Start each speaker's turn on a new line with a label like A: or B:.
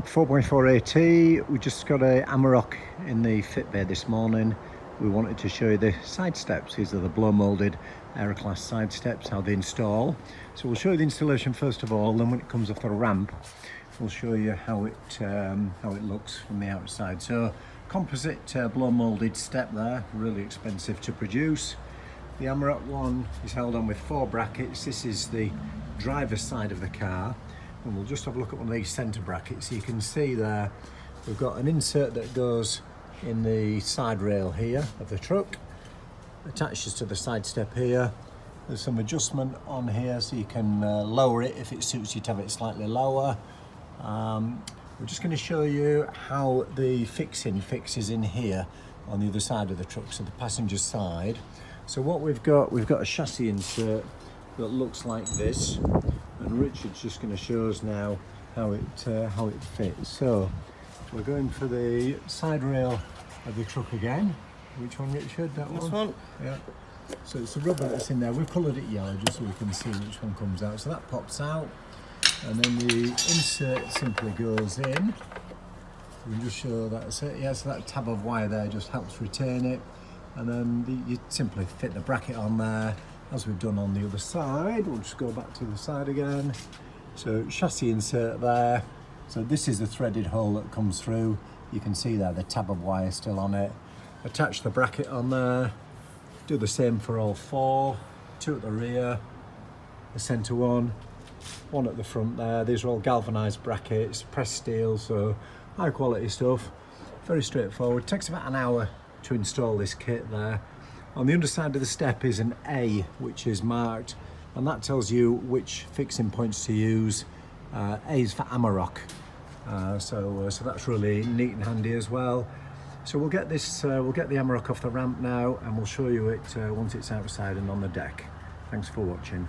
A: 4x4 AT. We just got a Amarok in the fit bay this morning. We wanted to show you the side steps. These are the blow molded Aeroclass side steps, how they install. So we'll show you the installation first of all, then when it comes off the ramp we'll show you how it looks from the outside. So composite blow molded step there, really expensive to produce. The Amarok one is held on with 4 brackets. This is the driver's side of the car, and we'll just have a look at one of these centre brackets. You can see there we've got an insert that goes in the side rail here of the truck, attaches to the side step here. There's some adjustment on here so you can lower it if it suits you to have it slightly lower. We're just going to show you how the fixes in here on the other side of the truck, so the passenger side. So what we've got a chassis insert that looks like this, and Richard's just going to show us now how it fits. So we're going for the side rail of the truck again. Which one, Richard? That one?
B: This one?
A: Yeah. So it's the rubber that's in there. We've coloured it yellow just so we can see which one comes out. So that pops out, and then the insert simply goes in. We'll just show that's it. Yeah, so that tab of wire there just helps retain it. And then you simply fit the bracket on there, as we've done on the other side. We'll just go back to the side again. So chassis insert there. So this is the threaded hole that comes through. You can see there the tab of wire still on it. Attach the bracket on there. Do the same for all 4. 2 at the rear, the centre one at the front there. These are all galvanised brackets, pressed steel, so high quality stuff. Very straightforward. Takes about an hour to install this kit there. On the underside of the step is an A which is marked, and that tells you which fixing points to use. A is for Amarok, so that's really neat and handy as well. So we'll get the Amarok off the ramp now, and we'll show you it once it's outside and on the deck. Thanks for watching.